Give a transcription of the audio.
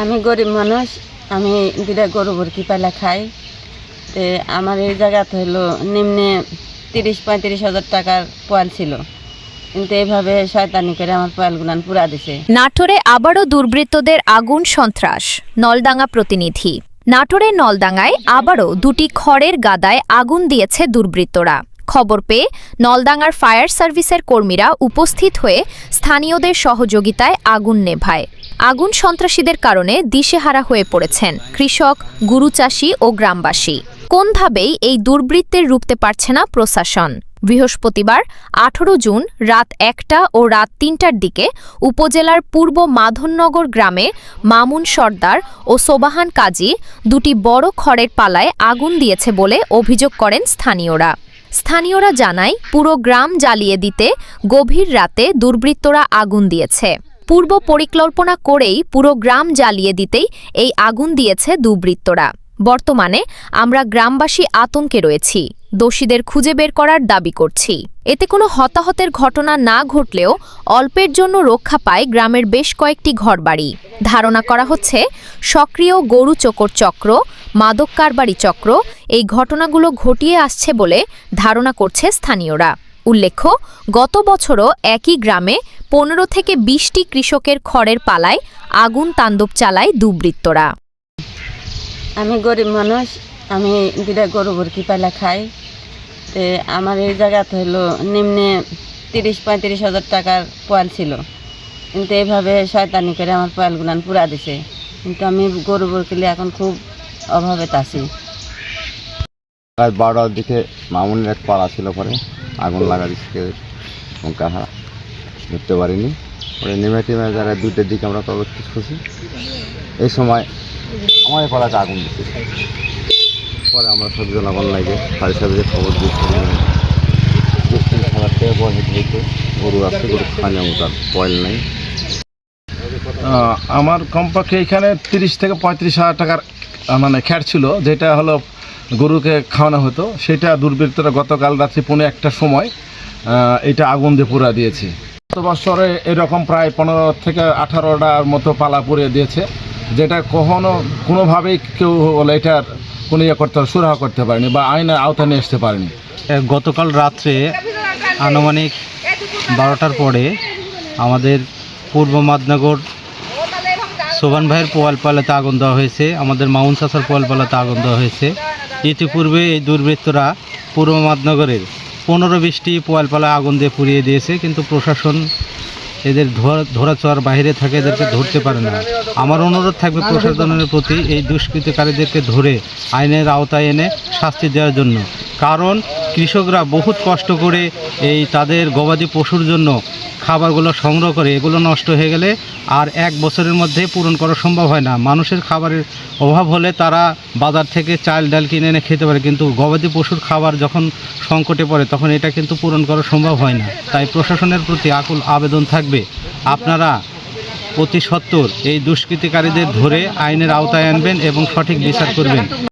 আমি গরিব মানুষ, আমি দুটা গরু বরকি পাইলা খাই। তো আমার এই জায়গাতে হলো নিম্নে 30-35 হাজার টাকার পোয়াল ছিল, কিন্তু এইভাবে শয়তানি করে আমার পোয়ালগুলান পুরা দিছে। নাটোরে আবারও দুর্বৃত্তদের আগুন সন্ত্রাস। নলডাঙ্গা প্রতিনিধি। নাটোরের নলডাঙ্গায় আবারও দুটি খড়ের গাদায় আগুন দিয়েছে দুর্বৃত্তরা। খবর পেয়ে নলডাঙ্গার ফায়ার সার্ভিসের কর্মীরা উপস্থিত হয়ে স্থানীয়দের সহযোগিতায় আগুন নেভায়। আগুন সন্ত্রাসীদের কারণে দিশেহারা হয়ে পড়েছেন কৃষক, গরুচাষী ও গ্রামবাসী। কোনভাবেই এই দুর্বৃত্তের রুখতে পারছে না প্রশাসন। বৃহস্পতিবার 18 জুন রাত 1টা ও রাত 3টার দিকে উপজেলার পূর্ব মাধননগর গ্রামে মামুন সর্দার ও সোবাহান কাজী দুটি বড় খড়ের পালায় আগুন দিয়েছে বলে অভিযোগ করেন স্থানীয়রা। স্থানীয়রা জানায় পুরো গ্রাম জ্বালিয়ে দিতে গভীর রাতে দুর্বৃত্তরা আগুন দিয়েছে। পূর্ব পরিকল্পনা করেই পুরো গ্রাম জ্বালিয়ে দিতেই এই আগুন দিয়েছে দুর্বৃত্তরা। বর্তমানে আমরা গ্রামবাসী আতঙ্কে রয়েছি, দোষীদের খুঁজে বের করার দাবি করছি। এতে কোনো হতাহতের ঘটনা না ঘটলেও অল্পের জন্য রক্ষা পায় গ্রামের বেশ কয়েকটি ঘরবাড়ি। ধারণা করা হচ্ছে সক্রিয় গরু চোকর চক্র, মাদক কারবারি চক্র এই ঘটনাগুলো ঘটিয়ে আসছে বলে ধারণা করছে স্থানীয়রা। উল্লেখ্য, গত বছরও একই গ্রামে 15 থেকে 20টি কৃষকের খড়ের পালায় আগুন তাণ্ডব চালায় দুর্বৃত্তরা। আমি গরিব মানুষ, আমি দুটা গরু বরকি পাইলা খাই। তো আমার এই জায়গাতে হলো নিম্নে 30-35 হাজার টাকার পোয়াল ছিল, কিন্তু এইভাবে শয়তানি করে আমার পোয়ালগুলান পুরা দিছে। কিন্তু আমি গরু বরকিলে এখন খুব অভাবে আছি। রাত 12টার দিকে মামুনের এক পাড়া ছিল, পরে আগুন লাগা দিচ্ছে, কাহা ধরতে পারিনি। পরে নেমে টেমে যারা 2টার দিকে আমরা প্রবেশ করছি, এই সময় আমার এই পাড়াতে আগুন দিচ্ছে। পরে আমরা সব জনগণ লাগে ফায়ার সার্ভিসে খবর দিচ্ছি। 30 হাজার টাকা পর হেঁটে গরু আসছে, গরু খাওয়ানো মতো পয়েল নেই। আমার কমপক্ষে এখানে 30 থেকে 35 হাজার টাকার মানে খ্যাট ছিল, যেটা হলো গরুকে খাওয়ানো হতো। সেটা দুর্বৃত্তরা গতকাল রাত্রি 1:15টার সময় এটা আগুন দিয়ে পুরা দিয়েছে। গত বছরে এরকম প্রায় 15 থেকে 18টার মতো পালা পুড়িয়ে দিয়েছে, যেটা কোনোভাবেই কেউ এটার কোনো সুরাহা করতে পারেনি বা আইনের আওতায় নিয়ে আসতে পারেনি। গতকাল রাত্রে আনুমানিক 12টার পরে আমাদের পূর্ব মাদনগর সোবান ভাইয়ের পোয়ালপালাতে আগুন দেওয়া হয়েছে, আমাদের মাউন চাচার পোয়ালপালাতে আগুন দেওয়া হয়েছে। ইতিপূর্বে এই দুর্বৃত্তরা পূর্ব মাদনগরের 15-20টি পোয়ালপালায় আগুন দিয়ে পুড়িয়ে দিয়েছে, কিন্তু প্রশাসন এদের ধরাছোঁয়ার বাইরে থাকে, এদেরকে ধরতে পারে না। আমার অনুরোধ থাকবে প্রশাসনের প্রতি এই দুষ্কৃতিকারীদেরকে ধরে আইনের আওতায় এনে শাস্তি দেওয়ার জন্য। কারণ কৃষকরা বহুত কষ্ট করে এই তাদের গবাদি পশুর জন্য খাবারগুলো সংগ্রহ করে, এগুলো নষ্ট হয়ে গেলে আর 1 বছরের মধ্যে পূরণ করা সম্ভব হয় না। মানুষের খাবারের অভাব হলে তারা বাজার থেকে চাল ডাল কিনে এনে খেতে পারে, কিন্তু গবাদি পশুর খাবার যখন সংকটে পড়ে তখন এটা কিন্তু পূরণ করা সম্ভব হয় না। তাই প্রশাসনের প্রতি আকুল আবেদন থাকবে, আপনারা অতি সত্বর এই দুষ্কৃতিকারীদের ধরে আইনের আওতায় আনবেন এবং সঠিক বিচার করবেন।